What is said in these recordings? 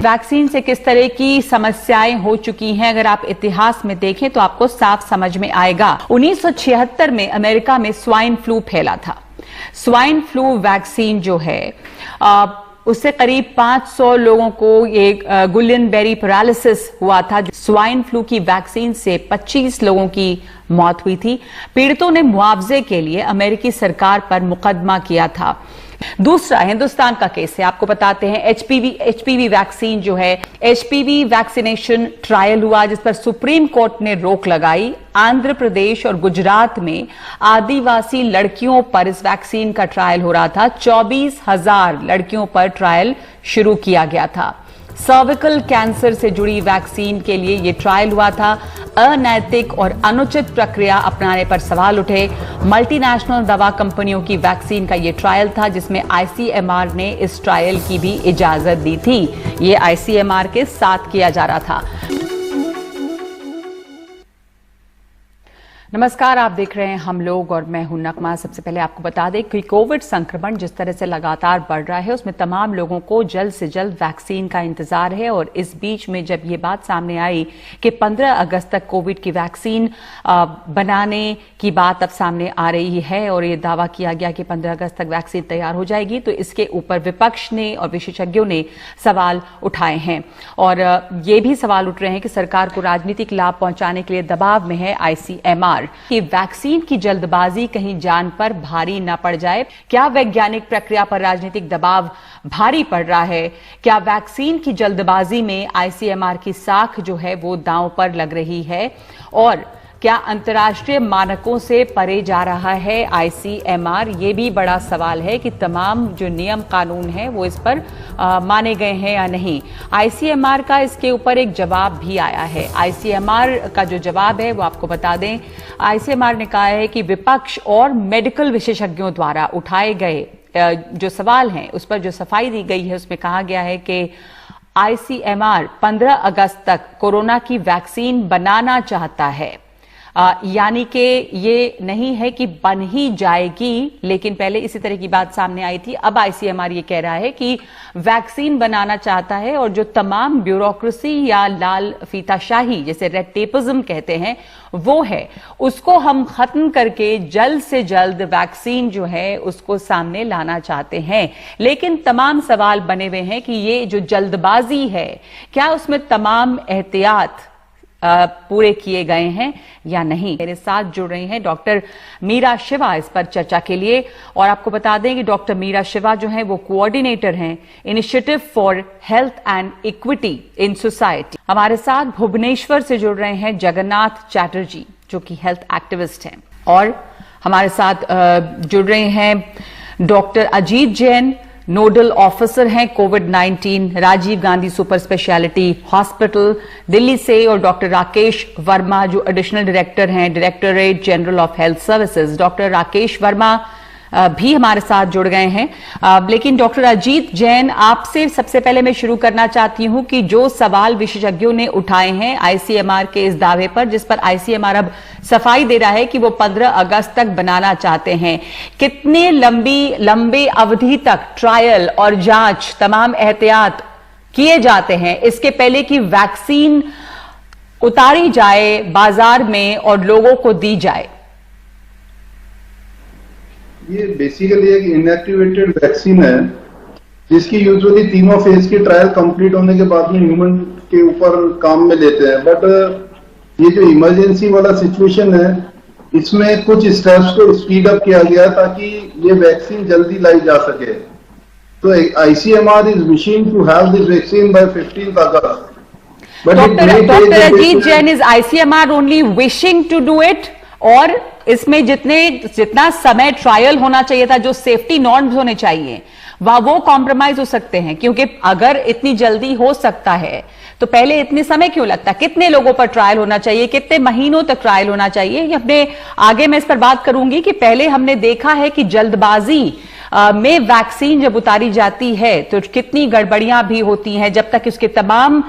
Vaccine से किस तरह की समस्याएं हो चुकी हैं, अगर आप इतिहास में देखें तो आपको साफ समझ में आएगा। 1976 में अमेरिका में स्वाइन फ्लू फैला था। स्वाइन फ्लू वैक्सीन जो है उससे करीब 500 लोगों को ये गुलियन बेरी पैरालिसिस हुआ था। स्वाइन फ्लू की वैक्सीन से 25 लोगों की मौत हुई थी। पीड़ितों ने मुआवजे के लिए अमेरिकी सरकार पर मुकदमा किया था। दूसरा हिंदुस्तान का केस है, आपको बताते हैं। एचपीवी वैक्सीन जो है, एचपीवी वैक्सीनेशन ट्रायल हुआ जिस पर सुप्रीम कोर्ट ने रोक लगाई। आंध्र प्रदेश और गुजरात में आदिवासी लड़कियों पर इस वैक्सीन का ट्रायल हो रहा था। 24,000 लड़कियों पर ट्रायल शुरू किया गया था। सर्विकल कैंसर से जुड़ी वैक्सीन के लिए यह ट्रायल हुआ था। अनैतिक और अनुचित प्रक्रिया अपनाने पर सवाल उठे। मल्टीनेशनल दवा कंपनियों की वैक्सीन का यह ट्रायल था जिसमें आईसीएमआर ने इस ट्रायल की भी इजाजत दी थी। यह आईसीएमआर के साथ किया जा रहा था। नमस्कार, आप देख रहे हैं हम लोग और मैं हूं नगमा। सबसे पहले आपको बता दें कि कोविड संक्रमण जिस तरह से लगातार बढ़ रहा है उसमें तमाम लोगों को जल्द से जल्द वैक्सीन का इंतजार है। और इस बीच में जब ये बात सामने आई कि 15 अगस्त तक कोविड की वैक्सीन बनाने की बात अब सामने आ रही है और ये दावा किया गया कि 15 अगस्त तक वैक्सीन तैयार हो जाएगी, तो इसके ऊपर विपक्ष ने और विशेषज्ञों ने सवाल उठाए हैं। और ये भी सवाल उठ रहे हैं कि सरकार को राजनीतिक लाभ पहुंचाने के लिए दबाव में है आईसीएमआर कि वैक्सीन की जल्दबाजी कहीं जान पर भारी न पड़ जाए। क्या वैज्ञानिक प्रक्रिया पर राजनीतिक दबाव भारी पड़ रहा है? क्या वैक्सीन की जल्दबाजी में आईसीएमआर की साख जो है वो दांव पर लग रही है? और क्या अंतर्राष्ट्रीय मानकों से परे जा रहा है आईसीएमआर? ये भी बड़ा सवाल है कि तमाम जो नियम कानून है वो इस पर माने गए हैं या नहीं। आईसीएमआर का इसके ऊपर एक जवाब भी आया है। आईसीएमआर का जो जवाब है वो आपको बता दें। आईसीएमआर ने कहा है कि विपक्ष और मेडिकल विशेषज्ञों द्वारा उठाए गए जो सवाल हैं उस पर जो सफाई दी गई है उसमें कहा गया है कि आईसीएमआर 15 अगस्त तक कोरोना की वैक्सीन बनाना चाहता है। यानी कि ये नहीं है कि बन ही जाएगी, लेकिन पहले इसी तरह की बात सामने आई थी। अब आईसीएमआर ये कह रहा है कि वैक्सीन बनाना चाहता है और जो तमाम ब्यूरोक्रेसी या लाल फीताशाही जैसे रेड टेपिज्म कहते हैं वो है, उसको हम खत्म करके जल्द से जल्द वैक्सीन जो है उसको सामने लाना चाहते हैं। लेकिन तमाम सवाल बने हुए हैं कि ये जो जल्दबाजी है क्या उसमें तमाम एहतियात पूरे किए गए हैं या नहीं। मेरे साथ जुड़ रही हैं डॉक्टर मीरा शिवा इस पर चर्चा के लिए। और आपको बता दें कि डॉक्टर मीरा शिवा जो हैं वो कोऑर्डिनेटर हैं initiative for health and equity in society. हमारे साथ भुवनेश्वर से जुड़ रहे हैं जगन्नाथ चैटर्जी जो कि हेल्थ एक्टिविस्ट हैं। और हमारे साथ जुड़ रहे हैं doctor Ajit Jain, nodal officer हैं कोविड-19 Rajiv Gandhi super speciality hospital Delhi से, और डॉक्टर राकेश वर्मा जो एडिशनल डायरेक्टर हैं directorate general of health services. Doctor Rakesh Verma भी हमारे साथ जुड़ गए हैं। लेकिन डॉक्टर अजीत जैन, आपसे सबसे पहले मैं शुरू करना चाहती हूं कि जो सवाल विशेषज्ञों ने उठाए हैं आईसीएमआर के इस दावे पर, जिस पर आईसीएमआर अब सफाई दे रहा है कि वो 15 अगस्त तक बनाना चाहते हैं, कितने लंबे अवधि तक ट्रायल और जांच तमाम एहतियात किए जाते हैं इसके पहले कि वैक्सीन उतारी जाए बाजार में और लोगों को दी जाए? ये बेसिकली एक इनएक्टिवेटेड वैक्सीन है जिसकी यूजुअली तीनों फेज की ट्रायल कंप्लीट होने के बाद में ह्यूमन के ऊपर काम में लेते हैं। बट ये जो इमरजेंसी वाला सिचुएशन है इसमें कुछ स्टेप्स को स्पीड अप किया गया ताकि ये वैक्सीन जल्दी लाई जा सके। तो ICMR is wishing to have this vaccine by 15 August. Doctor Ajit Jain, is ICMR only wishing to do it? और इसमें जितना समय ट्रायल होना चाहिए था, जो सेफ्टी नॉर्म्स होने चाहिए, वो कॉम्प्रोमाइज हो सकते हैं? क्योंकि अगर इतनी जल्दी हो सकता है तो पहले इतने समय क्यों लगता? कितने लोगों पर ट्रायल होना चाहिए? कितने महीनों तक ट्रायल होना चाहिए? ये अपने आगे मैं इस पर बात करूंगी कि पहले हमने देखा है कि जल्दबाजी में वैक्सीन जब उतारी जाती है तो कितनी गड़बड़ियां भी होती हैं, जब तक उसके तमाम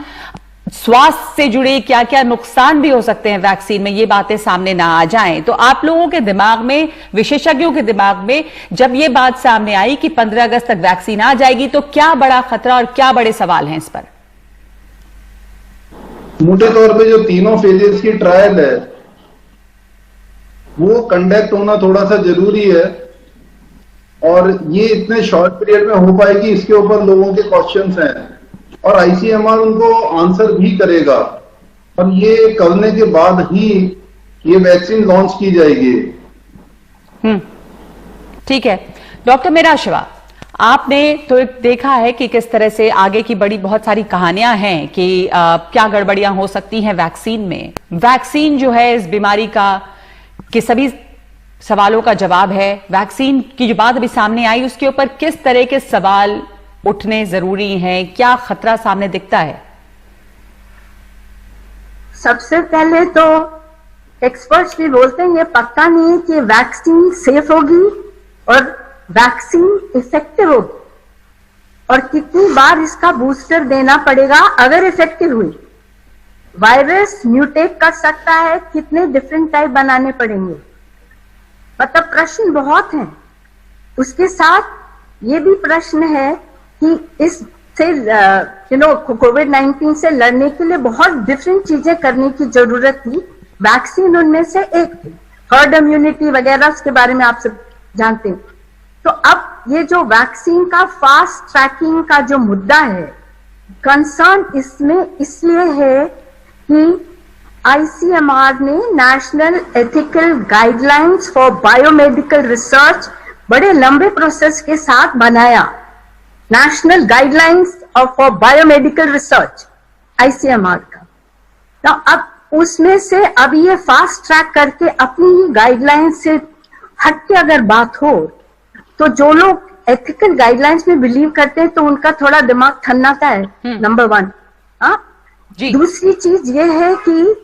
स्वास्थ्य से जुड़े क्या क्या नुकसान भी हो सकते हैं वैक्सीन में, ये बातें सामने ना आ जाएं। तो आप लोगों के दिमाग में, विशेषज्ञों के दिमाग में जब ये बात सामने आई कि 15 अगस्त तक वैक्सीन आ जाएगी तो क्या बड़ा खतरा और क्या बड़े सवाल हैं इस पर? मोटे तौर पे जो तीनों फेजेस की ट्रायल है वो कंडक्ट होना थोड़ा सा जरूरी है, और ये इतने शॉर्ट पीरियड में हो पाएगी इसके ऊपर लोगों के क्वेश्चंस हैं, और आईसीएमआर उनको आंसर भी करेगा, और ये करने के बाद ही ये वैक्सीन लॉन्च की जाएगी। ठीक है डॉक्टर मीरा शिवा, आपने तो देखा है कि किस तरह से आगे की बड़ी बहुत सारी कहानियां हैं कि क्या गड़बड़ियां हो सकती हैं वैक्सीन में। वैक्सीन जो है इस बीमारी का कि सभी सवालों का जवाब है। वैक्सीन की जो बात अभी सामने आई उसके ऊपर किस तरह के सवाल उठने जरूरी हैं, क्या खतरा सामने दिखता है? सबसे पहले तो एक्सपर्ट्स भी बोलते हैं ये पक्का नहीं है कि वैक्सीन सेफ होगी और वैक्सीन इफेक्टिव होगी, और कितनी बार इसका बूस्टर देना पड़ेगा अगर इफेक्टिव हुई। वायरस म्यूटेट कर सकता है, कितने डिफरेंट टाइप बनाने पड़ेंगे, मतलब प्रश्न बहुत हैं। उसके साथ ये भी प्रश्न है कि इस से कोविड-19 से लड़ने के लिए बहुत डिफरेंट चीजें करने की जरूरत थी। वैक्सीन उनमें से एक थी, हर्ड इम्यूनिटी वगैरह उसके बारे में आप सब जानते हैं। तो अब ये जो वैक्सीन का फास्ट ट्रैकिंग का जो मुद्दा है, कंसर्न इसमें इसलिए है कि आईसीएमआर ने national ethical guidelines for biomedical research बड़े लंबे प्रोसेस के साथ बनाया। National guidelines for biomedical research ICMR का, तो अब उसमें से अब ये फास्ट ट्रैक करके अपनी ही गाइडलाइन से हट के अगर बात हो, तो जो लोग एथिकल गाइडलाइंस में बिलीव करते हैं तो उनका थोड़ा दिमाग ठन्नाता है, नंबर वन। दूसरी चीज ये है कि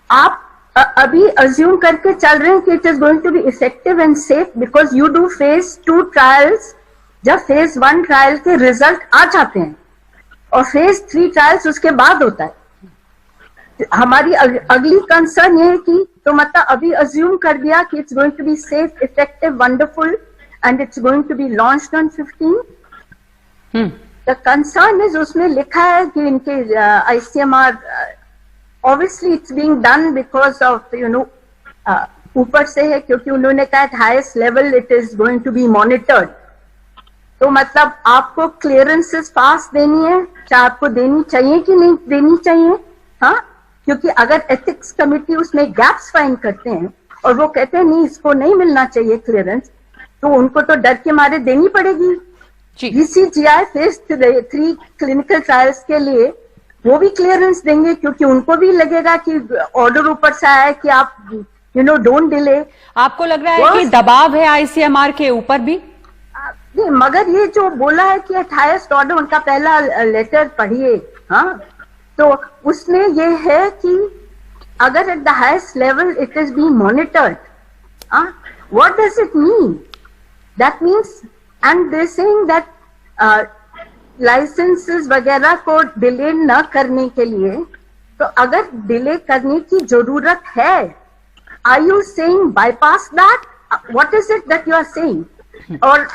आप अभी अज्यूम करके चल रहे हैं कि it is going to be effective and safe because you do phase 2 trials. जब फेज 1 ट्रायल के रिजल्ट आ जाते हैं और फेज 3 ट्रायल्स उसके बाद होता है। हमारी अगली कंसर्न ये है कि तो मतलब अभी अज्यूम कर दिया कि it's going to be safe, effective, wonderful and it's going to be launched on 15। The concern is उसमें लिखा है कि इनके ICMR obviously it's being done because of ऊपर से है, क्योंकि उन्होंने कहा at highest level it is going to be monitored. तो मतलब आपको क्लियरेंसेस पास देनी है, चाहे आपको देनी चाहिए कि नहीं देनी चाहिए। हाँ, क्योंकि अगर एथिक्स कमेटी उसमें गैप्स फाइंड करते हैं और वो कहते हैं नहीं इसको नहीं मिलना चाहिए क्लियरेंस, तो उनको तो डर के मारे देनी पड़ेगी। बीसीजीआई फेज 3 क्लिनिकल ट्रायल्स के लिए वो भी क्लियरेंस देंगे, क्योंकि उनको भी लगेगा कि ऑर्डर ऊपर से आया है कि आप डोंट डिले। आपको लग रहा है कि दबाव है आईसीएमआर के ऊपर भी? नहीं, मगर ये जो बोला है कि एट हाईएस्ट ऑर्डर, उनका पहला लेटर पढ़िए। हाँ, तो उसमें ये है कि अगर at the highest level it is being monitored, what does it mean? That means and they saying that licenses वगैरह को डिले न करने के लिए, तो अगर डिले करने की जरूरत है, are you saying bypass that? What is it that you are saying? और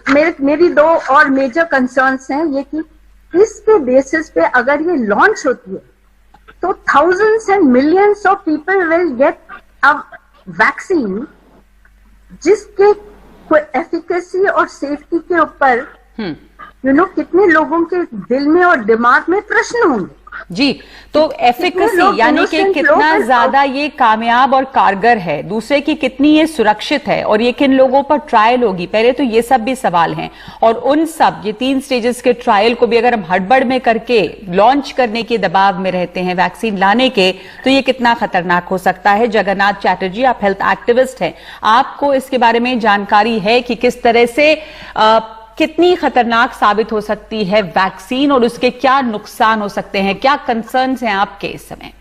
मेरी 2 और मेजर कंसर्न्स हैं ये कि इसके बेसिस पे अगर ये लॉन्च होती है तो thousands and millions of people will get a vaccine जिसके कोई एफिकेसी और सेफ्टी के ऊपर कितने लोगों के दिल में और दिमाग में प्रश्न होंगे। जी, तो एफिकेसी यानी कि कितना ज्यादा ये कामयाब और कारगर है, दूसरे की कितनी ये सुरक्षित है, और ये किन लोगों पर ट्रायल होगी, पहले तो ये सब भी सवाल हैं। और उन सब ये 3 स्टेजेस के ट्रायल को भी अगर हम हड़बड़ में करके लॉन्च करने के दबाव में रहते हैं वैक्सीन लाने के, तो ये कितना खतरनाक हो सकता है। जगन्नाथ चैटर्जी, आप हेल्थ एक्टिविस्ट हैं, आपको इसके बारे में जानकारी है कि किस तरह से कितनी खतरनाक साबित हो सकती है वैक्सीन और उसके क्या नुकसान हो सकते हैं, क्या कंसर्न्स हैं आपके इस समय?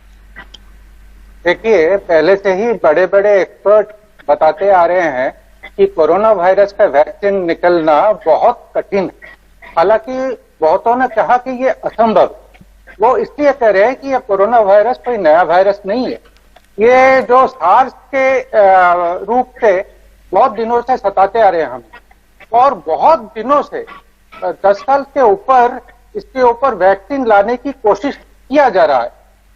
देखिए, पहले से ही बड़े बड़े एक्सपर्ट बताते आ रहे हैं कि कोरोना वायरस का वैक्सीन निकलना बहुत कठिन है। हालांकि बहुतों ने कहा कि ये असंभव, वो इसलिए कह रहे हैं कि ये कोरोना वायरस कोई नया वायरस नहीं है। ये जो सार्स के रूप से बहुत दिनों से सताते आ रहे हैं हमें, और बहुत दिनों से 10 साल के ऊपर इसके ऊपर वैक्सीन लाने की कोशिश किया जा रहा है।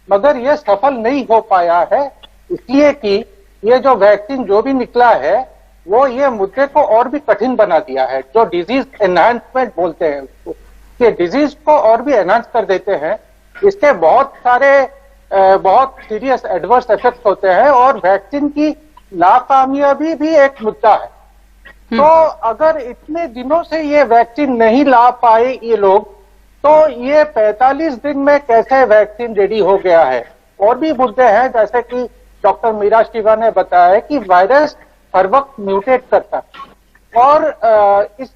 मगर ये सफल नहीं हो पाया है, इसलिए कि ये जो वैक्सीन जो भी निकला है वो ये मुद्दे को और भी कठिन बना दिया है। जो डिजीज एनहांसमेंट बोलते हैं उसको, कि डिजीज को और भी एनहांस कर देते हैं। इसके बहुत सारे बहुत सीरियस एडवर्स इफेक्ट होते हैं और वैक्सीन की नाकामयाबी भी एक मुद्दा है। तो अगर इतने दिनों से ये वैक्सीन नहीं ला पाए ये लोग, तो ये 45 दिन में कैसे वैक्सीन रेडी हो गया है। और भी मुद्दे हैं, जैसे कि डॉक्टर मीरा शिवा ने बताया कि वायरस हर वक्त म्यूटेट करता है और इस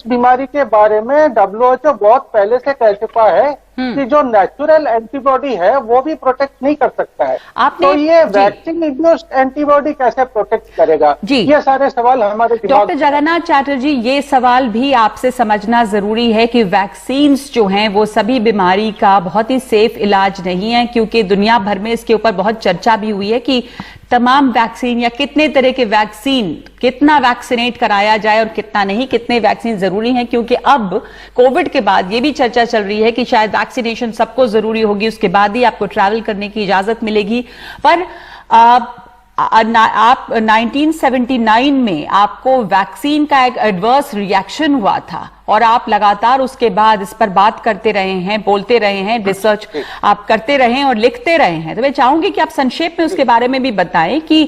बीमारी के बारे में WHO बहुत पहले से कह चुका है कि जो नेचुरल एंटीबॉडी है वो भी प्रोटेक्ट नहीं कर सकता है। तो ये वैक्सीन इंड्यूस्ड एंटीबॉडी कैसे प्रोटेक्ट करेगा? ये सारे सवाल हमारे दिमाग। डॉक्टर जगन्नाथ चैटर्जी, ये सवाल भी आपसे समझना जरूरी है कि वैक्सीन्स जो हैं वो सभी बीमारी का बहुत ही सेफ इलाज नहीं है, क्योंकि दुनिया भर में इसके ऊपर बहुत चर्चा भी हुई है कि तमाम वैक्सीन या कितने तरह के वैक्सीन, कितना वैक्सीनेट कराया जाए और कितना नहीं, कितने वैक्सीन जरूरी हैं, क्योंकि अब कोविड के बाद ये भी चर्चा चल रही है कि शायद वैक्सीनेशन सबको जरूरी होगी, उसके बाद ही आपको ट्रैवल करने की इजाजत मिलेगी। पर आप 1979 में आपको वैक्सीन का एक एडवर्स रिएक्शन हुआ था और आप लगातार उसके बाद इस पर बात करते रहे हैं, बोलते रहे हैं, रिसर्च आप करते रहे हैं और लिखते रहे हैं। तो मैं चाहूंगी कि आप संक्षेप में उसके बारे में भी बताएं कि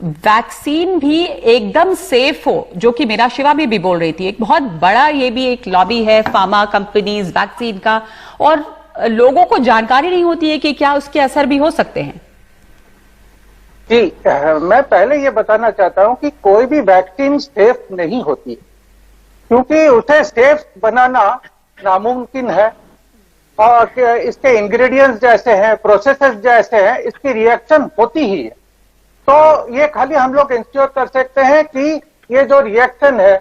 वैक्सीन भी एकदम सेफ हो, जो कि मीरा शिवा भी बोल रही थी। एक बहुत बड़ा ये भी एक लॉबी है फार्मा कंपनीज वैक्सीन का, और लोगों को जानकारी नहीं होती है कि क्या उसके असर भी हो सकते हैं। जी, मैं पहले ये बताना चाहता हूं कि कोई भी वैक्सीन सेफ नहीं होती, क्योंकि उसे सेफ बनाना नामुमकिन है और इसके इंग्रेडिएंट्स जैसे हैं, प्रोसेसेस जैसे हैं, इसकी रिएक्शन होती ही है। तो ये खाली हम लोग इंश्योर कर सकते हैं कि ये जो रिएक्शन है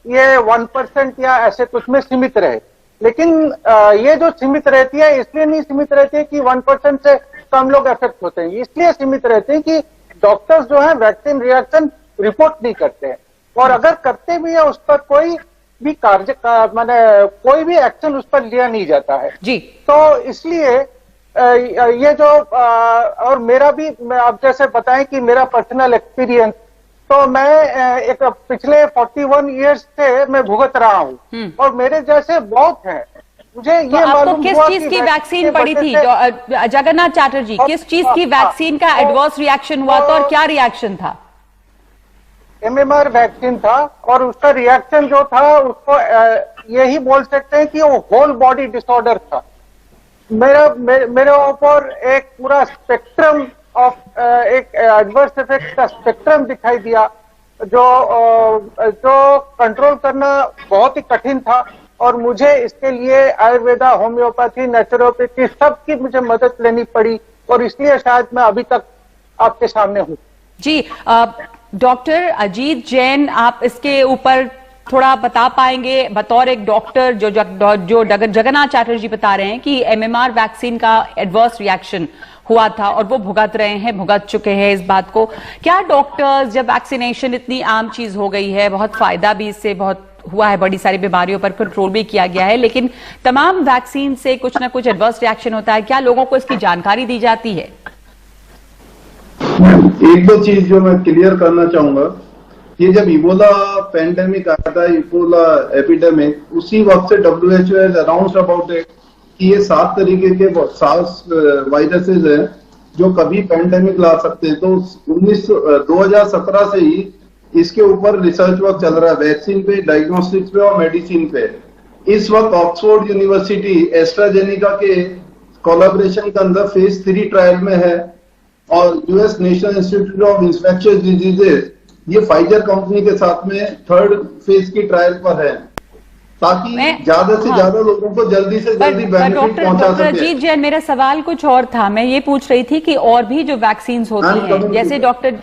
ये 1% या ऐसे कुछ में सीमित रहे, लेकिन ये जो सीमित रहती है इसलिए नहीं सीमित रहती है कि 1% से कम लोग इफेक्ट होते हैं, इसलिए सीमित रहते हैं कि डॉक्टर्स जो है वैक्सीन रिएक्शन रिपोर्ट नहीं करते हैं, और अगर करते भी है उस पर कोई भी माने कोई भी एक्शन उस पर लिया नहीं जाता है जी। तो इसलिए ये जो और मेरा भी, आप जैसे बताएं कि मेरा पर्सनल एक्सपीरियंस, तो मैं एक पिछले 41 ईयर्स से मैं भुगत रहा हूँ और मेरे जैसे बहुत हैं। मुझे तो ये आपको किस चीज की वैक्सीन पड़ी थी जगन्नाथ चैटर्जी? किस चीज की वैक्सीन का एडवर्स रिएक्शन हुआ था और क्या रिएक्शन था? MMR वैक्सीन था और उसका रिएक्शन जो था उसको यही बोल सकते हैं कि वो होल बॉडी डिसऑर्डर था। मेरे ऊपर एक पूरा स्पेक्ट्रम ऑफ एक एडवर्स इफेक्ट का स्पेक्ट्रम दिखाई दिया, जो कंट्रोल करना बहुत ही कठिन था, और मुझे इसके लिए आयुर्वेदा, होम्योपैथी, नेचुरोपैथी सबकी मुझे मदद लेनी पड़ी, और इसलिए शायद मैं अभी तक आपके सामने हूँ। जी, डॉक्टर अजीत जैन, आप इसके ऊपर थोड़ा बता पाएंगे बतौर एक डॉक्टर? जो जगन्नाथ चैटर्जी बता रहे हैं कि MMR वैक्सीन का एडवर्स रिएक्शन हुआ था और वो भुगत चुके हैं इस बात को। क्या डॉक्टर्स, जब वैक्सीनेशन इतनी आम चीज हो गई है, बहुत फायदा भी इससे बहुत हुआ है, बड़ी सारी बीमारियों पर कंट्रोल भी किया गया है, लेकिन तमाम वैक्सीन से कुछ ना कुछ एडवर्स रिएक्शन होता है, क्या लोगों को इसकी जानकारी दी जाती है? एक दो चीज जो मैं क्लियर करना चाहूंगा, ये जब इबोला पेंडेमिक आया था, इबोला एपिडेमिक, उसी वक्त से WHO has announced about it कि ये 7 तरीके के सार्स वायरसेस हैं जो कभी पेंडेमिक ला सकते हैं। तो 2017 से ही इसके ऊपर रिसर्च वर्क चल रहा है, वैक्सीन पे, डायग्नोस्टिक्स पे और मेडिसिन पे। इस वक्त ऑक्सफोर्ड यूनिवर्सिटी एस्ट्राजेनिका के कोलैबोरेशन के अंदर फेज 3 ट्रायल में है, और US national institute of infectious diseases ये फाइजर कंपनी के साथ में 3rd फेज की ट्रायल पर है, ताकि ज्यादा से ज्यादा लोगों को जल्दी से जल्दी बेनिफिट पहुंचा सके। अजीत जैन, मेरा सवाल कुछ और था। मैं ये पूछ रही थी कि और भी जो वैक्सीन होती हैं,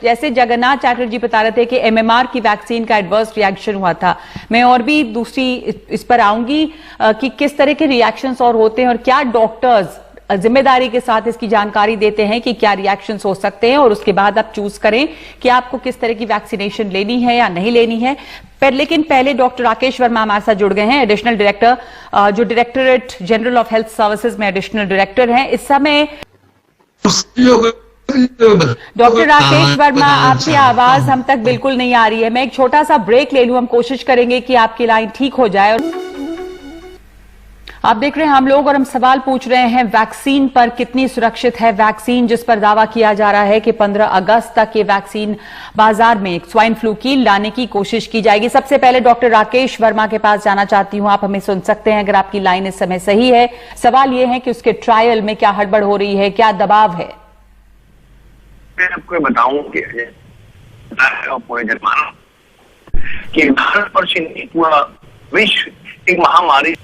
जैसे जगन्नाथ चैटर्जी बता रहे थे कि MMR की वैक्सीन का एडवर्स रिएक्शन हुआ था, मैं और भी दूसरी इस पर आऊंगी कि किस तरह के रिएक्शंस और होते हैं और क्या डॉक्टर्स जिम्मेदारी के साथ इसकी जानकारी देते हैं कि क्या रिएक्शंस हो सकते हैं, और उसके बाद आप चूज करें कि आपको किस तरह की वैक्सीनेशन लेनी है या नहीं लेनी है। लेकिन पहले डॉक्टर राकेश वर्मा हमारे साथ जुड़ गए हैं, एडिशनल डायरेक्टर, जो directorate general of health services में एडिशनल डायरेक्टर हैं इस समय। डॉक्टर राकेश वर्मा, आपकी आवाज हम तक बिल्कुल नहीं आ रही है। मैं एक छोटा सा ब्रेक ले लूं, हम कोशिश करेंगे कि आपकी लाइन ठीक हो जाए। आप देख रहे हैं हम लोग और हम सवाल पूछ रहे हैं वैक्सीन पर, कितनी सुरक्षित है वैक्सीन, जिस पर दावा किया जा रहा है कि 15 अगस्त तक ये वैक्सीन बाजार में स्वाइन फ्लू की लाने की कोशिश की जाएगी। सबसे पहले डॉक्टर राकेश वर्मा के पास जाना चाहती हूं। आप हमें सुन सकते हैं अगर आपकी लाइन इस समय सही है। सवाल ये है कि उसके ट्रायल में क्या हड़बड़ हो रही है, क्या दबाव है? मैं आपको बताऊं कि पूरे कि भारत पर पूरा विश्व एक महामारी।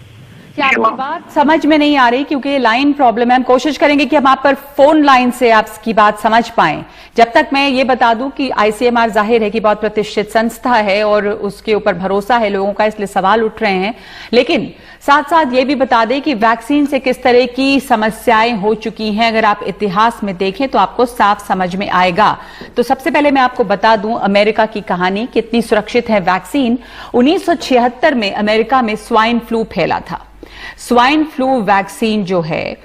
क्या आपकी बात समझ में नहीं आ रही क्योंकि लाइन प्रॉब्लम है? हम कोशिश करेंगे कि हम आप पर फोन लाइन से आपकी बात समझ पाएं। जब तक मैं ये बता दूं कि आईसीएमआर जाहिर है कि बहुत प्रतिष्ठित संस्था है और उसके ऊपर भरोसा है लोगों का, इसलिए सवाल उठ रहे हैं। लेकिन साथ साथ ये भी बता दें कि वैक्सीन से किस तरह की समस्याएं हो चुकी हैं, अगर आप इतिहास में देखें तो आपको साफ समझ में आएगा। तो सबसे पहले मैं आपको बता दूं अमेरिका की कहानी, कितनी सुरक्षित है वैक्सीन। 1976 में अमेरिका में स्वाइन फ्लू फैला था। स्वाइन फ्लू वैक्सीन जो है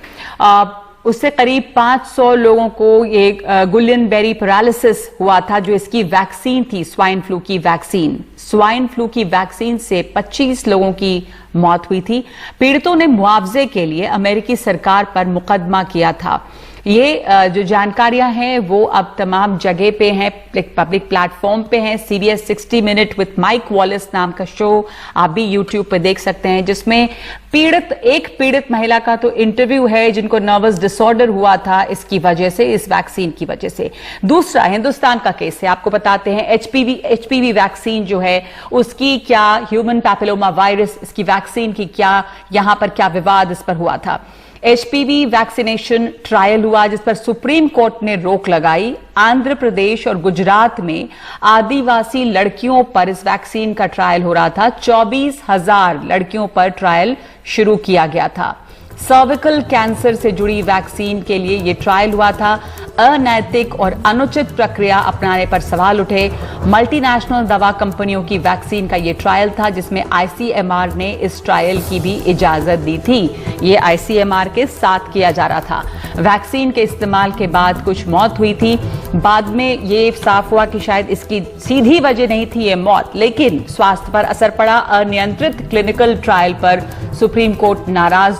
उससे करीब 500 लोगों को ये गुलियन बेरी पैरालिसिस हुआ था, जो इसकी वैक्सीन थी, स्वाइन फ्लू की वैक्सीन। स्वाइन फ्लू की वैक्सीन से 25 लोगों की मौत हुई थी। पीड़ितों ने मुआवजे के लिए अमेरिकी सरकार पर मुकदमा किया था। ये जो जानकारियां हैं वो अब तमाम जगह पे हैं, पब्लिक प्लेटफॉर्म पे हैं। CBS 60 मिनट विथ माइक वॉलिस नाम का शो आप भी YouTube पे देख सकते हैं, जिसमें एक पीड़ित महिला का तो इंटरव्यू है जिनको नर्वस डिसऑर्डर हुआ था इसकी वजह से, इस वैक्सीन की वजह से। दूसरा हिंदुस्तान का केस है, आपको बताते हैं HPV वैक्सीन जो है उसकी क्या, ह्यूमन पैपिलोमा वायरस, इसकी वैक्सीन की क्या, यहां पर क्या विवाद इस पर हुआ था। HPV वैक्सीनेशन ट्रायल हुआ जिस पर सुप्रीम कोर्ट ने रोक लगाई। आंध्र प्रदेश और गुजरात में आदिवासी लड़कियों पर इस वैक्सीन का ट्रायल हो रहा था। 24,000 लड़कियों पर ट्रायल शुरू किया गया था। सर्विकल कैंसर से जुड़ी वैक्सीन के लिए यह ट्रायल हुआ था। अनैतिक और अनुचित प्रक्रिया अपनाने पर सवाल उठे। मल्टीनेशनल दवा कंपनियों की वैक्सीन का यह ट्रायल था जिसमें ICMR ने इस ट्रायल की भी इजाजत दी थी। यह ICMR के साथ किया जा रहा था। वैक्सीन के इस्तेमाल के बाद कुछ मौत हुई थी। बाद में यह साफ हुआ कि शायद इसकी सीधी वजह नहीं थी ये मौत, लेकिन स्वास्थ्य पर असर पड़ा। अनियंत्रित क्लिनिकल ट्रायल पर सुप्रीम कोर्ट नाराज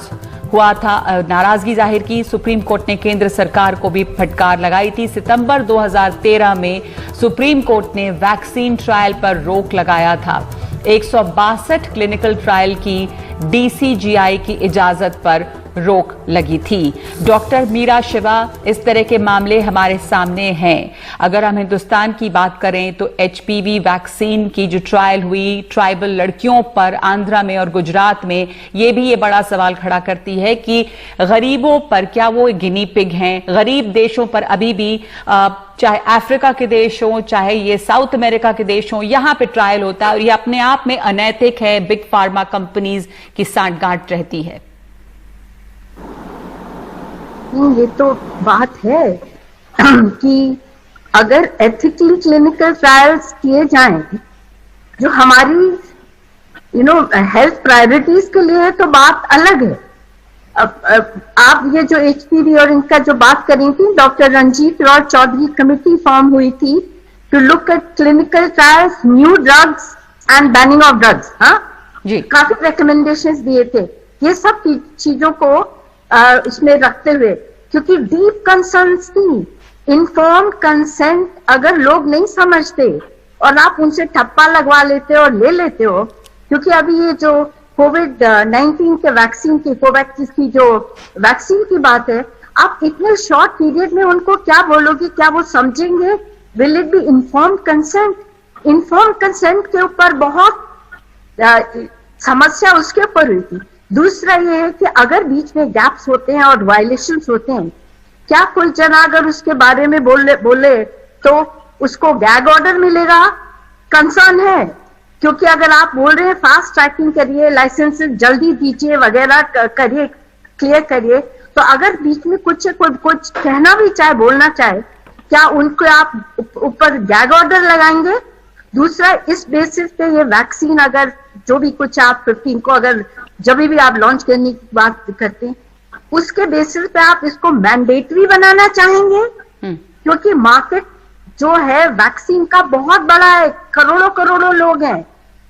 हुआ था, नाराजगी जाहिर की। सुप्रीम कोर्ट ने केंद्र सरकार को भी फटकार लगाई थी। सितंबर 2013 में सुप्रीम कोर्ट ने वैक्सीन ट्रायल पर रोक लगाया था। 162 क्लिनिकल ट्रायल की DCGI की इजाजत पर रोक लगी थी। डॉक्टर मीरा शिवा, इस तरह के मामले हमारे सामने हैं। अगर हम हिंदुस्तान की बात करें तो HPV वैक्सीन की जो ट्रायल हुई ट्राइबल लड़कियों पर आंध्रा में और गुजरात में, ये भी ये बड़ा सवाल खड़ा करती है कि गरीबों पर क्या वो गिनी पिग हैं? गरीब देशों पर अभी भी चाहे अफ्रीका के देश हो, चाहे ये साउथ अमेरिका के देश हो, यहां पे ट्रायल होता है और ये अपने आप में अनैतिक है। बिग फार्मा कंपनीज की सांठगांठ रहती है। ये तो बात है कि अगर एथिकली क्लिनिकल ट्रायल्स किए जाएं जो हमारी हेल्थ प्रायोरिटीज के लिए है तो बात अलग है। अब आप ये जो HPV और इनका जो बात करी थी, doctor Ranjit Roy Chaudhary committee form हुई थी to look at clinical trials, new drugs and banning of drugs. हाँ जी, काफी रिकमेंडेशंस दिए थे। ये सब चीजों को इसमें रखते हुए, क्योंकि डीप कंसर्न्स थी। इन्फॉर्म्ड कंसेंट अगर लोग नहीं समझते और आप उनसे ठप्पा लगवा लेते हो और ले लेते हो, क्योंकि अभी ये जो COVID-19 के वैक्सीन की, कोवैक्सीन की जो वैक्सीन की बात है, आप इतने शॉर्ट पीरियड में उनको क्या बोलोगे? क्या वो समझेंगे? Will it be informed consent? Informed consent के ऊपर बहुत समस्या उसके ऊपर हुई थी। दूसरा ये है कि अगर बीच में गैप्स होते हैं और वायलेशंस होते हैं, क्या कोई जना अगर उसके बारे में बोले तो उसको गैग ऑर्डर मिलेगा? कंसर्न है, क्योंकि अगर आप बोल रहे हैं फास्ट ट्रैकिंग करिए, लाइसेंसेस जल्दी दीजिए, वगैरह करिए, क्लियर करिए, तो अगर बीच में कुछ कहना भी चाहे, बोलना चाहे, क्या उनको आप ऊपर गैग ऑर्डर लगाएंगे? दूसरा, इस बेसिस पे ये वैक्सीन अगर जो भी कुछ आप 15 को अगर जब भी आप लॉन्च करने की बात करते हैं, उसके बेसिस पे आप इसको मैंडेटरी बनाना चाहेंगे? क्योंकि मार्केट जो है वैक्सीन का बहुत बड़ा है, करोड़ों करोड़ों लोग हैं,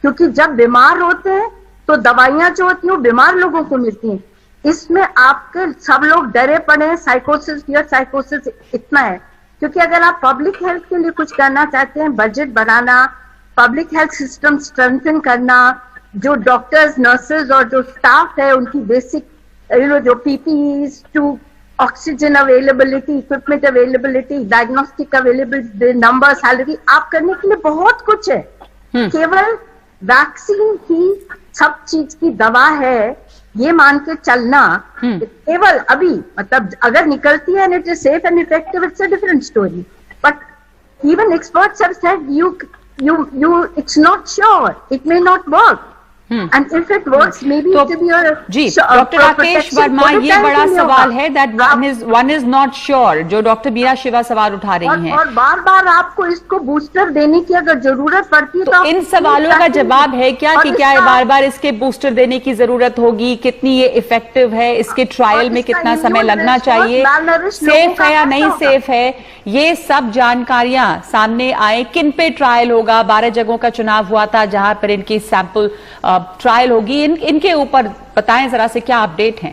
क्योंकि जब बीमार होते हैं तो दवाइयां जो होती हैं वो बीमार लोगों को मिलती हैं। इसमें आपके सब लोग डरे पड़े हैं, साइकोसिस, फियर साइकोसिस इतना है। क्योंकि अगर आप पब्लिक हेल्थ के लिए कुछ करना चाहते हैं, बजट बढ़ाना, पब्लिक हेल्थ सिस्टम स्ट्रेंथन करना, जो डॉक्टर्स, नर्सेज और जो स्टाफ है उनकी बेसिक जो PPEs to oxygen availability, equipment availability, diagnostic availability, number, salary, आप करने के लिए बहुत कुछ है। केवल वैक्सीन ही सब चीज की दवा है ये मान के चलना केवल अभी, मतलब अगर निकलती है and it is safe and effective, it's a different story, but even experts have said you it's not sure, it may not work. And if it works, maybe it will be a जी doctor Rakesh Verma, ये बड़ा सवाल है that one is not sure, जो doctor Meera Shiva सवाल उठा रही हैं। और बार बार आपको इसको बूस्टर देने की अगर जरूरत पड़ती है तो इन सवालों का जवाब है क्या कि क्या बार बार इसके बूस्टर देने की जरूरत होगी, कितनी ये इफेक्टिव है, इसके ट्रायल में कितना समय लगना चाहिए, सेफ है या नहीं सेफ है, ये सब जानकारियां सामने आए। किन पे ट्रायल होगा? 12 जगहों का चुनाव हुआ था जहां पर इनकी सैंपल ट्रायल होगी, इनके ऊपर बताएं जरा से क्या अपडेट है।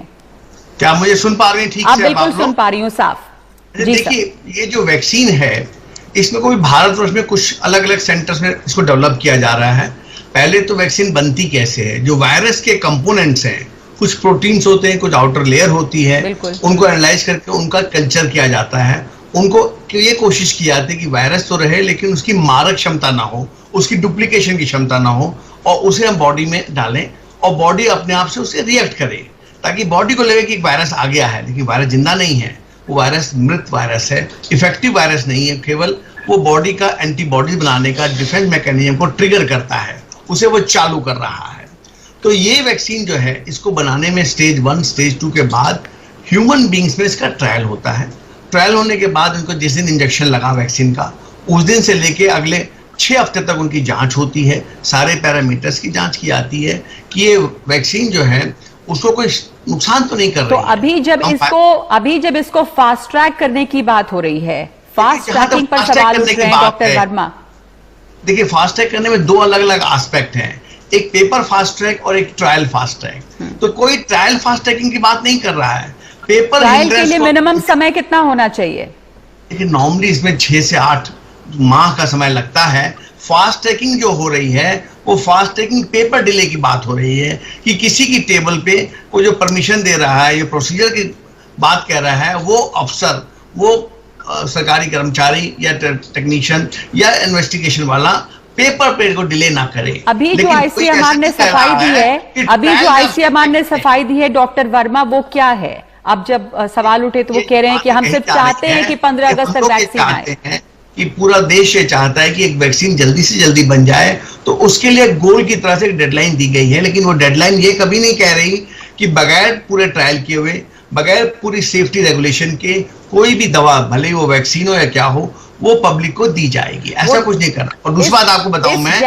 क्या मुझे सुन पा रही हैं ठीक से? आप बिल्कुल सुन पा रही हूँ साफ। देखिए, ये जो वैक्सीन है इसमें कोई भारतवर्ष में कुछ अलग अलग सेंटर्स में इसको डेवलप किया जा रहा है। पहले तो वैक्सीन बनती कैसे है, जो वायरस के कंपोनेंट्स हैं, कुछ प्रोटीन्स होते हैं, कुछ आउटर लेयर होती है, उनको एनालाइज करके उनका कल्चर किया जाता है। उनको ये कोशिश की जाती है कि वायरस तो रहे लेकिन उसकी मारक क्षमता ना हो, उसकी डुप्लीकेशन की क्षमता ना हो, और उसे हम बॉडी में डालें और बॉडी अपने आप से उसे रिएक्ट करे, ताकि बॉडी को लगे कि एक वायरस आ गया है, लेकिन वायरस जिंदा नहीं है, वो वायरस मृत वायरस है, इफेक्टिव वायरस नहीं है, केवल वो बॉडी का एंटीबॉडीज बनाने का डिफेंस मैकेनिज्म को ट्रिगर करता है, उसे वो चालू कर रहा है। तो ये वैक्सीन जो है, इसको बनाने में स्टेज 1 स्टेज 2 के बाद ह्यूमन बींग्स में इसका ट्रायल होता है। ट्रायल होने के बाद उनको जिस दिन इंजेक्शन लगा वैक्सीन का, उस दिन से लेके अगले 6 हफ्ते तक उनकी जांच होती है, सारे पैरामीटर्स की जांच की जाती है कि ये वैक्सीन जो है उसको कोई नुकसान तो नहीं कर रही। तो अभी जब इसको फास्ट ट्रैक करने की बात हो रही है, फास्ट ट्रैकिंग पर सवाल उठ रहे हैं डॉक्टर वर्मा। देखिए, फास्ट ट्रैक करने में 2 अलग अलग एस्पेक्ट हैं, एक पेपर फास्ट ट्रैक और एक ट्रायल फास्ट ट्रैक। तो कोई ट्रायल फास्ट ट्रैकिंग की बात नहीं कर रहा है। पेपर ट्रायल के लिए मिनिमम समय कितना होना चाहिए? देखिए, नॉर्मली इसमें 6 से 8 माह का समय लगता है। फास्ट ट्रैकिंग जो हो रही है वो फास्ट ट्रैकिंग पेपर डिले की बात हो रही है, कि किसी की टेबल पे वो जो परमिशन दे रहा है, ये प्रोसीजर की बात कह रहा है, वो अफसर, वो सरकारी कर्मचारी या टेक्नीशियन या इन्वेस्टिगेशन वाला पेपर पे को डिले ना करे। अभी जो आईसीएमआर ने सफाई दी है डॉक्टर वर्मा, वो क्या है? अब जब सवाल उठे तो वो कह रहे हैं कि हम सिर्फ चाहते हैं कि 15 अगस्त तक वैक्सीन आए, कि पूरा देश ये चाहता है कि एक वैक्सीन जल्दी से जल्दी बन जाए। तो उसके लिए गोल की तरह से एक डेडलाइन दी गई है, लेकिन वो डेडलाइन ये कभी नहीं कह रही कि बगैर पूरे ट्रायल किए हुए, बगैर पूरी सेफ्टी रेगुलेशन के कोई भी दवा, भले वो वैक्सीन हो या क्या हो, वो पब्लिक को दी जाएगी, ऐसा कुछ नहीं करना। और दूसरी बात आपको बताऊं मैं,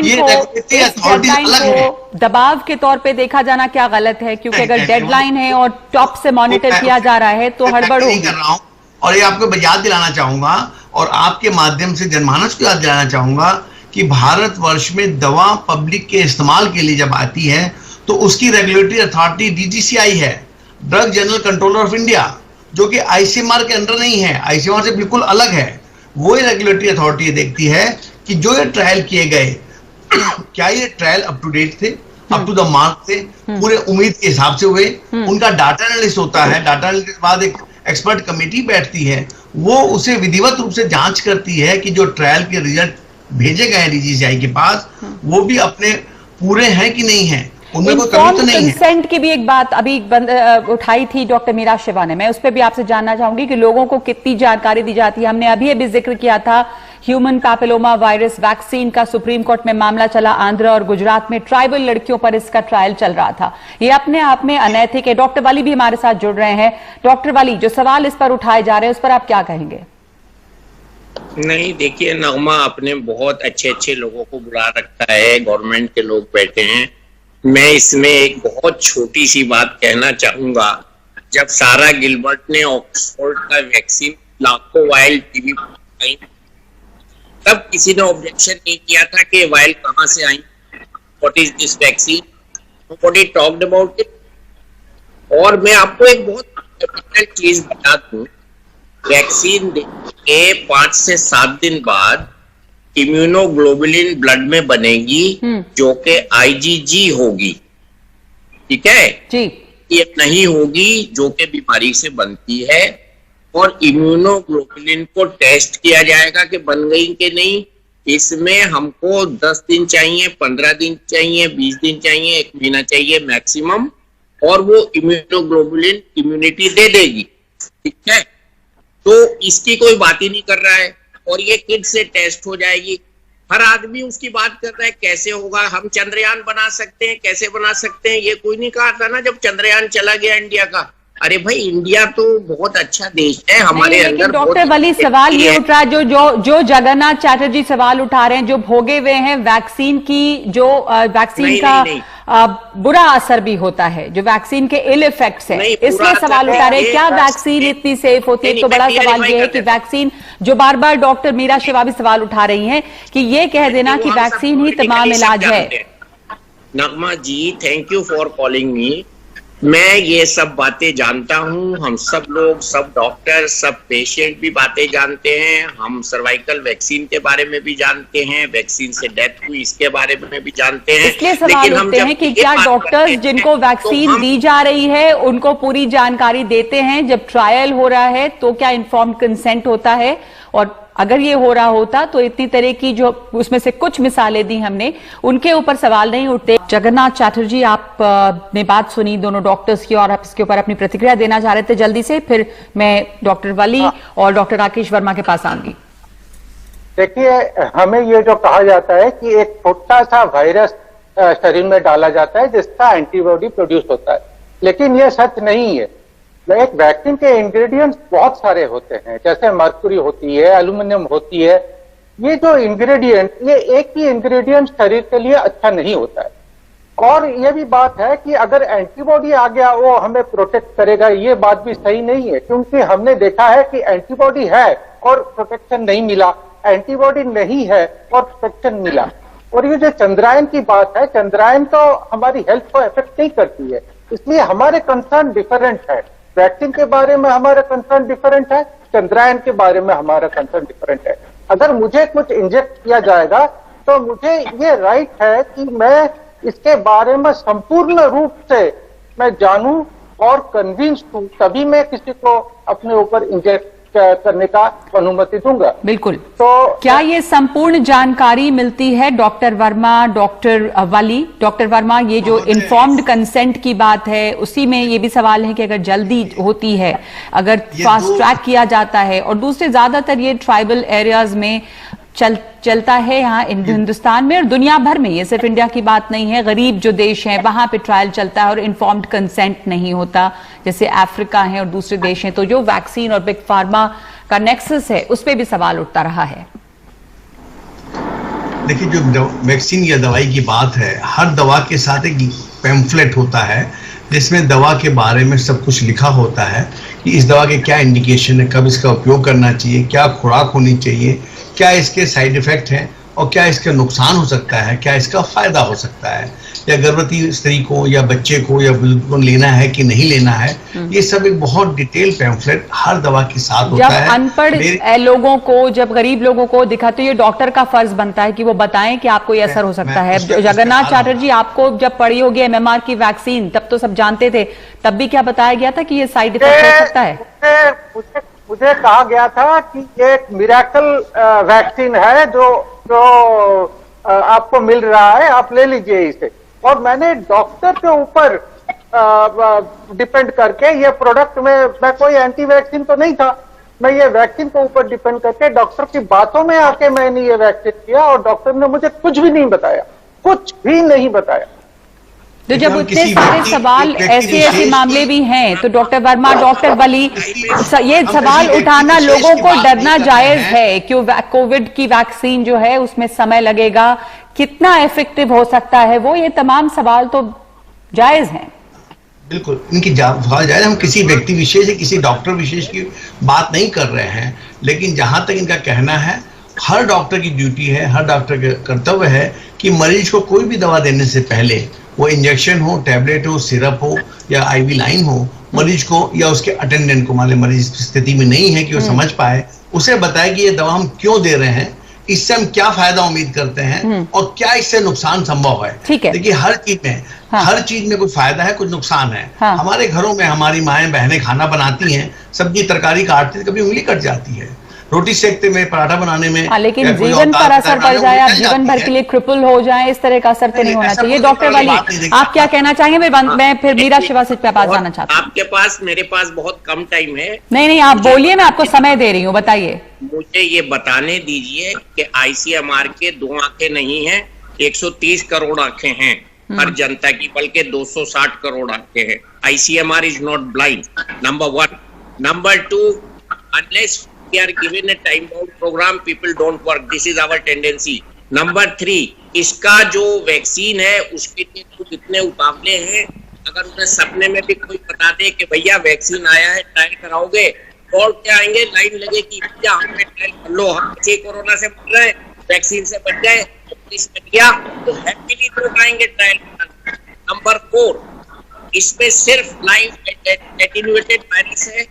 ये दबाव के तौर पे देखा जाना क्या गलत है? क्योंकि अगर डेडलाइन है और टॉप से मॉनिटर किया जा रहा है तो हड़बड़ होगी। कर रहा हूं, और ये आपको याद दिलाना चाहूंगा और आपके माध्यम से जनमानस को याद दिलाना चाहूंगा कि भारतवर्ष में दवा पब्लिक के इस्तेमाल के लिए जब आती है तो उसकी रेगुलेटरी अथॉरिटी DGCI है, drug general controller of India, जो कि आईसीएमआर के अंडर नहीं है, आईसीएमआर से बिल्कुल अलग है। वो ही रेगुलेटरी अथॉरिटी देखती है कि जो ये ट्रायल किए गए क्या ये ट्रायल अप टू डेट थे, अप टू द मार्क थे, पूरे उम्मीद के हिसाब से हुए। उनका डाटा एनालिसिस होता है, डाटा एनालिसिस के बाद एक एक्सपर्ट कमेटी बैठती है, वो उसे विधिवत रूप से जांच करती है कि जो ट्रायल के रिजल्ट भेजे गए DGCI के पास वो भी अपने पूरे हैं कि नहीं है, उनमें कोई कमी तो नहीं है। कंसेंट की भी एक बात अभी उठाई थी डॉक्टर मीरा शिवा ने, मैं उस पर भी आपसे जानना चाहूंगी कि लोगों को कितनी जानकारी दी जाती है। हमने अभी जिक्र किया था ह्यूमन पैपिलोमा वायरस वैक्सीन का, सुप्रीम कोर्ट में मामला चला, आंध्र और गुजरात में ट्राइबल लड़कियों पर इसका ट्रायल चल रहा था, ये अपने आप में अनैतिक है। डॉक्टर वाली भी हमारे साथ जुड़ रहे हैं। डॉक्टर वाली, जो सवाल इस पर उठाए जा रहे हैं उस पर आप क्या कहेंगे? नहीं, देखिए नगमा, आपने बहुत अच्छे लोगों को बुला रखा है, गवर्नमेंट के लोग बैठे हैं। मैं इसमें एक बहुत छोटी सी बात कहना चाहूंगा जब सारा गिलबर्ट ने ऑक्सफोर्ड का वैक्सीन लाखों वायल टीवी पर आई, तब किसी ने ऑब्जेक्शन नहीं किया था कि वायल कहां से आई, what is this vaccine, nobody talked about it. और मैं आपको एक बहुत इंपॉर्टेंट चीज बता दूं, वैक्सीन के 5 से 7 दिन बाद इम्यूनोग्लोबुलिन ब्लड में बनेगी जो कि आईजीजी होगी, ठीक है जी। ये नहीं होगी जो कि बीमारी से बनती है, और इम्यूनोग्लोबुलिन को टेस्ट किया जाएगा कि बन गई कि नहीं। इसमें हमको 10 दिन चाहिए, 15 दिन चाहिए, 20 दिन चाहिए, 1 महीना चाहिए मैक्सिमम, और वो इम्यूनोग्लोबुलिन इम्यूनिटी दे देगी, ठीक है। तो इसकी कोई बात ही नहीं कर रहा है, और ये किट से टेस्ट हो जाएगी। हर आदमी उसकी बात कर रहा है कैसे होगा, हम चंद्रयान बना सकते हैं, कैसे बना सकते हैं, ये कोई नहीं कहा था ना जब चंद्रयान चला गया इंडिया का। अरे भाई, इंडिया तो बहुत अच्छा देश है, हमारे अंदर। डॉक्टर वली, सवाल ये उठ रहा है, जो जगन्नाथ चैटर्जी सवाल उठा रहे हैं, जो भोगे हुए हैं वैक्सीन की, जो वैक्सीन का बुरा असर भी होता है, जो वैक्सीन के इल इफेक्ट्स हैं, इसलिए सवाल उठा रहे हैं क्या वैक्सीन इतनी सेफ होती है। तो बड़ा सवाल ये है कि वैक्सीन, जो बार बार डॉक्टर मीरा शिवा भी सवाल उठा रही हैं कि ये कह देना कि वैक्सीन ही तमाम इलाज है। Nagma ji, thank you for calling me. मैं ये सब बातें जानता हूं, हम सब लोग, सब डॉक्टर, सब पेशेंट भी बातें जानते हैं। हम सर्वाइकल वैक्सीन के बारे में भी जानते हैं, वैक्सीन से डेथ हुई इसके बारे में भी जानते हैं। इसलिए सवाल उठते हैं कि क्या डॉक्टर्स जिनको वैक्सीन दी जा रही है उनको पूरी जानकारी देते हैं जब ट्रायल हो रहा है, तो क्या इन्फॉर्म्ड कंसेंट होता है? और अगर ये हो रहा होता तो इतनी तरह की जो उसमें से कुछ मिसालें दी हमने, उनके ऊपर सवाल नहीं उठते। जगन्नाथ चैटर्जी, आप ने बात सुनी दोनों डॉक्टर्स की और आप इसके ऊपर अपनी प्रतिक्रिया देना चाह रहे थे जल्दी से, फिर मैं डॉक्टर वली और डॉक्टर राकेश वर्मा के पास आऊंगी। देखिए, हमें ये जो कहा जाता है कि एक छोटा सा वायरस शरीर में डाला जाता है जिसका एंटीबॉडी प्रोड्यूस होता है, लेकिन ये सच नहीं है। एक वैक्सीन के इंग्रेडिएंट्स बहुत सारे होते हैं, जैसे मर्क्यूरी होती है, एल्यूमिनियम होती है। ये जो इंग्रेडिएंट, ये एक ही इंग्रेडिएंट शरीर के लिए अच्छा नहीं होता है। और ये भी बात है कि अगर एंटीबॉडी आ गया वो हमें प्रोटेक्ट करेगा, ये बात भी सही नहीं है, क्योंकि हमने देखा है कि एंटीबॉडी है और प्रोटेक्शन नहीं मिला, एंटीबॉडी नहीं है और प्रोटेक्शन मिला। और ये जो चंद्रयान की बात है, चंद्रयान तो हमारी हेल्थ को इफेक्ट नहीं करती है, इसलिए हमारे कंसर्न डिफरेंट है। वैक्सीन के बारे में हमारा कंसर्न डिफरेंट है, चंद्रयान के बारे में हमारा कंसर्न डिफरेंट है। अगर मुझे कुछ इंजेक्ट किया जाएगा तो मुझे ये राइट है कि मैं इसके बारे में संपूर्ण रूप से मैं जानूं और कन्विंस हूं, तभी मैं किसी को अपने ऊपर इंजेक्ट करने का अनुमति दूंगा। बिल्कुल। तो क्या ये संपूर्ण जानकारी मिलती है डॉक्टर वर्मा, डॉक्टर वली? डॉक्टर वर्मा, ये जो इन्फॉर्म्ड कंसेंट की बात है, उसी में ये भी सवाल है कि अगर जल्दी होती है, अगर फास्ट ट्रैक किया जाता है, और दूसरे ज्यादातर ये ट्राइबल एरियाज में चलता है यहाँ हिंदुस्तान में और दुनिया भर में, ये सिर्फ इंडिया की बात नहीं है, गरीब जो देश हैं वहां पे ट्रायल चलता है और इन्फॉर्म्ड कंसेंट नहीं होता, जैसे अफ्रीका है और दूसरे देश हैं। तो जो वैक्सीन और बिग फार्मा का नेक्सस है, उस पर भी सवाल उठता रहा है। देखिए, जो वैक्सीन या दवाई की बात है, हर दवा के साथ एक पैम्फलेट होता है जिसमें दवा के बारे में सब कुछ लिखा होता है कि इस दवा के क्या इंडिकेशन है, कब इसका उपयोग करना चाहिए, क्या खुराक होनी चाहिए, क्या इसके साइड इफेक्ट हैं और क्या इसका नुकसान हो सकता है, क्या इसका फायदा हो सकता है, या गर्भवती स्त्री को या बच्चे को या बुजुर्ग को लेना है कि नहीं लेना है। ये सब एक बहुत डिटेल पैम्फलेट हर दवा के साथ होता है। जब अनपढ़ लोगों को, जब गरीब लोगों को दिखाते, ये डॉक्टर का फर्ज बनता है कि वो बताएं कि आपको ये असर हो सकता है। जगन्नाथ चैटर्जी, आपको जब पड़ी होगी MMR की वैक्सीन, तब तो सब जानते थे, तब भी क्या बताया गया था कि ये साइड इफेक्ट हो सकता है? मुझे कहा गया था कि ये एक मिरेकल वैक्सीन है जो आपको मिल रहा है, आप ले लीजिए इसे। और मैंने डॉक्टर के ऊपर डिपेंड करके ये प्रोडक्ट में, मैं कोई एंटी वैक्सीन तो नहीं था, मैं ये वैक्सीन के ऊपर डिपेंड करके डॉक्टर की बातों में आके मैंने ये वैक्सीन किया और डॉक्टर ने मुझे कुछ भी नहीं बताया, कुछ भी नहीं बताया। तो जब इतने सारे सवाल, ऐसे मामले भी हैं, तो डॉक्टर वर्मा, डॉक्टर वली, ये सवाल उठाना, लोगों को डरना जायज है? क्यों कोविड की वैक्सीन जो है उसमें समय लगेगा, कितना इफेक्टिव हो सकता है वो, ये तमाम सवाल तो जायज हैं। बिल्कुल इनकी सवाल जायज, हम किसी व्यक्ति विशेष या किसी डॉक्टर विशेष की बात नहीं कर रहे हैं, लेकिन जहां तक इनका कहना है, हर डॉक्टर की ड्यूटी है, हर डॉक्टर का कर्तव्य है कि मरीज को कोई भी दवा देने से पहले, वो इंजेक्शन हो, टैबलेट हो, सिरप हो या आईवी लाइन हो, मरीज को या उसके अटेंडेंट को, मान लें मरीज स्थिति में नहीं है कि वो समझ पाए, उसे बताए कि ये दवा हम क्यों दे रहे हैं, इससे हम क्या फायदा उम्मीद करते हैं और क्या इससे नुकसान संभव है। ठीक है। देखिए हर चीज में हर चीज में कुछ फायदा है, कुछ नुकसान है। हमारे घरों में हमारी माएं बहनें खाना बनाती हैं, सब्जी तरकारी काटती हैं, कभी उंगली कट जाती है, रोटी सेकते में, पराठा बनाने में, लेकिन जीवन पर असर पड़ जाए, आप जीवन भर के लिए क्रिपल हो जाए, इस तरह का असर तो नहीं होना चाहिए। डॉक्टर वली, आप क्या कहना चाहेंगे? मैं फिर मीरा शिवासित पे बात जाना चाहती हूँ। आपके पास, मेरे पास बहुत कम टाइम है। नहीं, आप बोलिए, मैं आपको समय दे रही हूँ, बताइए। मुझे ये बताने दीजिए कि आईसीएमआर के 2 आंखें नहीं है, 130 करोड़ आंखें हैं हर जनता की, बल्कि 260 करोड़ आंखें हैं। ICMR is not blind, number 1। Number 2, unless we are given a time bound program, people don't work. This is our tendency. Number 3, इसका जो वैक्सीन है उसके लिए तो जितने उतावले हैं, अगर उन्हें सपने में भी कोई बता दे कि भैया वैक्सीन आया है, ट्रायल कराओगे, दौड़ के आएंगे, लाइन लगेगी, भैया हमें ट्रायल कर लो, हम बच्चे कोरोना से मर रहे हैं, वैक्सीन से बच गए, पुलिस में गया तो हैप्पीली लोग आएंगे ट्रायल कराने। नंबर 4, इसमें सिर्फ लाइव एटेन्यूएटेड वायरस है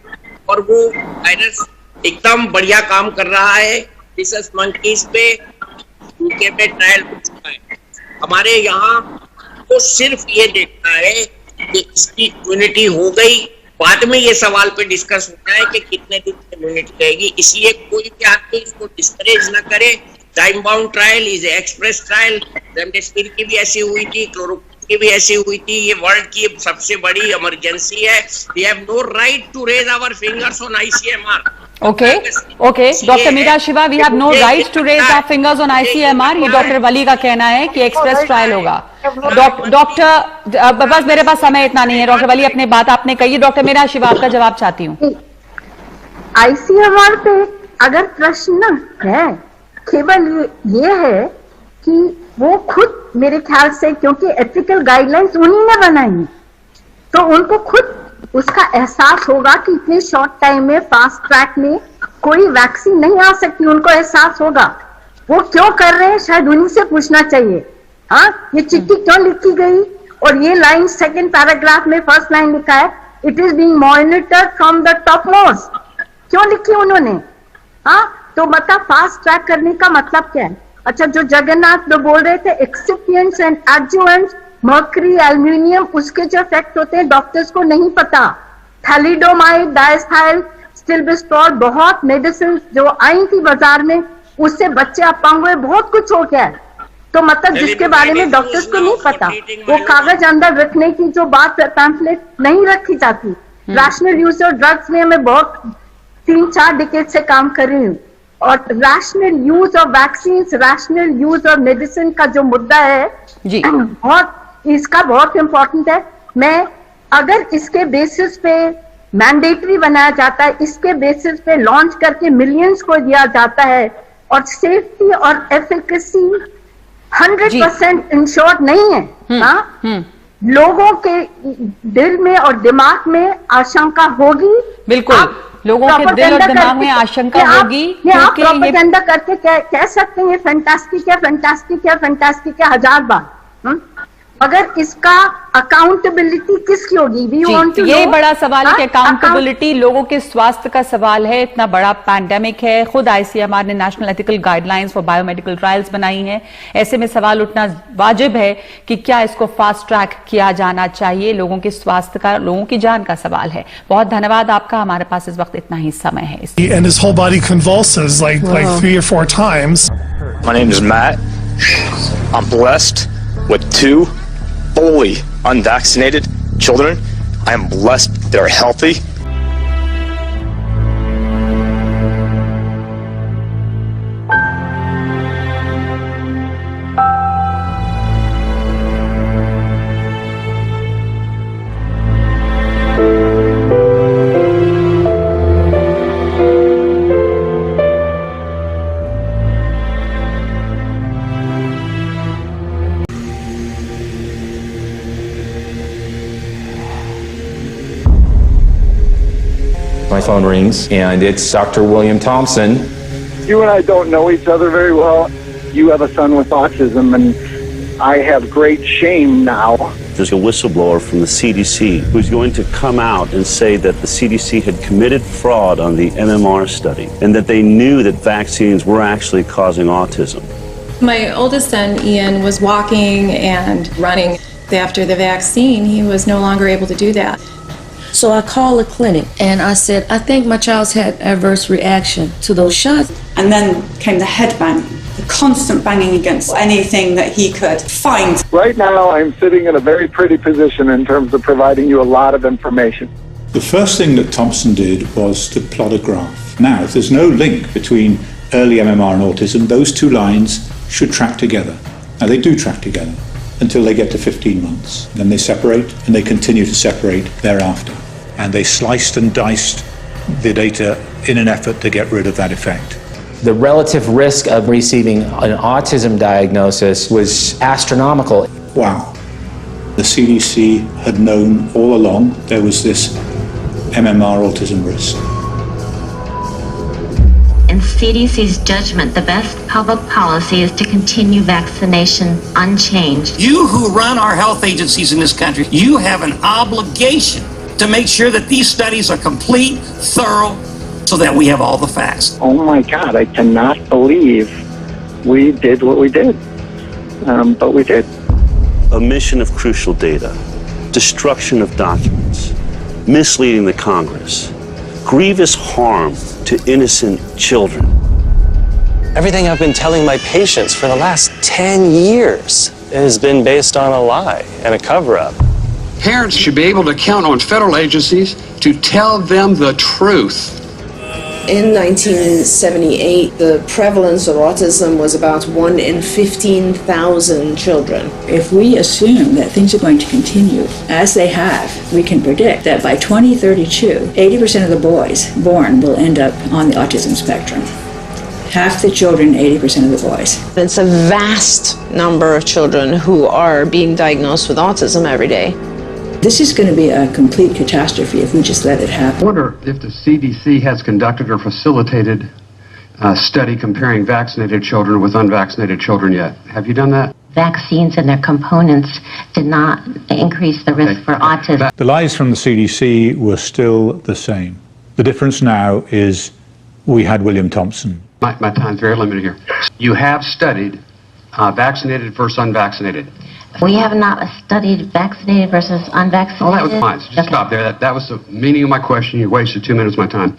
और वो वायरस एकदम बढ़िया काम कर रहा है। रिसर्च मंकीज पे यूके में ट्रायल हो चुका है। हमारे यहाँ तो सिर्फ ये देखना है कि इसकी इम्यूनिटी हो गई, बाद में ये सवाल पे डिस्कस होता है कि कितने दिन इम्यूनिटी रहेगी। इसलिए कोई भी आदमी इसको डिस्करेज न करे। Time bound trial is express trial, remdesivir की भी ऐसी हुई थी, क्लोरोक्विन की भी ऐसी हुई थी। ये वर्ल्ड की सबसे बड़ी इमरजेंसी है। We have no right to raise our fingers on ICMR. Okay. Doctor Meera Shiva, we have no right to raise our fingers on ICMR, ये डॉक्टर वली का कहना है कि एक्सप्रेस ट्रायल होगा। डॉक्टर, बस मेरे पास समय इतना नहीं है। डॉक्टर वली, अपने बात आपने कही, डॉक्टर मीरा शिवा आपका जवाब चाहती हूँ। आईसीएमआर पे अगर प्रश्न है, केवल ये है कि वो खुद, मेरे ख्याल से, क्योंकि एथिकल गाइडलाइंस उन्हीं ने बनाई, तो उनको खुद उसका एहसास होगा कि इतने शॉर्ट टाइम में, फास्ट ट्रैक में कोई वैक्सीन नहीं आ सकती। उनको एहसास होगा। वो क्यों कर रहे हैं, शायद उन्हीं से पूछना चाहिए। हाँ, ये चिट्ठी क्यों लिखी गई और ये लाइन सेकंड पैराग्राफ में फर्स्ट लाइन लिखा है, it is being monitored from the top most, क्यों लिखी उन्होंने? हाँ, तो मतलब फास्ट ट्रैक करने का मतलब क्या है? अच्छा, जो जगन्नाथ बोल रहे थे, excipients and adjuvants, mercury, aluminium, उसके जो इफेक्ट होते हैं डॉक्टर्स को नहीं पता। थैलिडोमाइड, डायस्थाइल, स्टिलबिस्टॉल, बहुत मेडिसिन जो आई थी बाजार में, उससे बच्चे अपंग हुए, बहुत कुछ हो गया है। तो मतलब जिसके बारे में डॉक्टर्स को नहीं पता, वो कागज अंदर रखने की जो बात पैम्फलेट नहीं रखी जाती। रैशनल यूज ऑफ ड्रग्स में मैं बहुत 3-4 डिकेड से काम कर रही हूँ, और rational use of vaccine, rational use of medicine का जो मुद्दा है जी, बहुत इसका बहुत इंपॉर्टेंट है। मैं अगर इसके बेसिस पे मैंडेटरी बनाया जाता है, इसके बेसिस पे लॉन्च करके मिलियंस को दिया जाता है, और सेफ्टी और एफिकेसी 100% इंश्योर्ड नहीं है, हाँ, लोगों के दिल में और दिमाग में आशंका होगी। बिल्कुल, लोगों के दिल और दिमाग में आशंका होगी। आप प्रोपेगेंडा करके कह सकते हैं फैंटास्टिक है, फैंटास्टिक है, फैंटास्टिक है 1000 बार, अगर इसका अकाउंटेबिलिटी किसकी होगी? ये बड़ा सवाल है कि अकाउंटेबिलिटी, लोगों के स्वास्थ्य का सवाल है। इतना बड़ा पैंडेमिक है, खुद आईसीएमआर ने national ethical guidelines for biomedical trials बनाई हैं। ऐसे में सवाल उठना वाजिब है कि क्या इसको फास्ट ट्रैक किया जाना चाहिए। लोगों के स्वास्थ्य का, लोगों की जान का सवाल है। बहुत धन्यवाद आपका, हमारे पास इस वक्त इतना ही समय है। And his whole body convulses like 3 or 4 times. My name is Matt. I'm blessed with 2 fully unvaccinated children. I am blessed they're healthy. My phone rings, and it's Dr. William Thompson. You and I don't know each other very well. You have a son with autism, and I have great shame now. There's a whistleblower from the CDC who's going to come out and say that the CDC had committed fraud on the MMR study and that they knew that vaccines were actually causing autism. My oldest son, Ian, was walking and running. After the vaccine, he was no longer able to do that. So I called the clinic and I said, I think my child's had adverse reaction to those shots. And then came the head bang, the constant banging against anything that he could find. Right now, I'm sitting in a very pretty position in terms of providing you a lot of information. The first thing that Thompson did was to plot a graph. Now, if there's no link between early MMR and autism, those two lines should track together. Now, they do track together until they get to 15 months. Then they separate, and they continue to separate thereafter. And they sliced and diced the data in an effort to get rid of that effect. The relative risk of receiving an autism diagnosis was astronomical. Wow. The CDC had known all along there was this MMR autism risk. In CDC's judgment, the best public policy is to continue vaccination unchanged. You who run our health agencies in this country, you have an obligation to make sure that these studies are complete, thorough, so that we have all the facts. Oh my God, I cannot believe we did what we did, but we did. Omission of crucial data, destruction of documents, misleading the Congress, grievous harm to innocent children. Everything I've been telling my patients for the last 10 years has been based on a lie and a cover-up. Parents should be able to count on federal agencies to tell them the truth. In 1978, the prevalence of autism was about 1 in 15,000 children. If we assume that things are going to continue as they have, we can predict that by 2032, 80% of the boys born will end up on the autism spectrum. Half the children, 80% of the boys. It's a vast number of children who are being diagnosed with autism every day. This is going to be a complete catastrophe if we just let it happen. I wonder if the CDC has conducted or facilitated a study comparing vaccinated children with unvaccinated children yet. Have you done that? Vaccines and their components did not increase the risk for autism. The lies from the CDC were still the same. The difference now is we had William Thompson. My time's very limited here. You have studied vaccinated versus unvaccinated. We have not studied vaccinated versus unvaccinated. Oh, that was fine. So just stop there. That was the meaning of my question. You wasted 2 minutes of my time.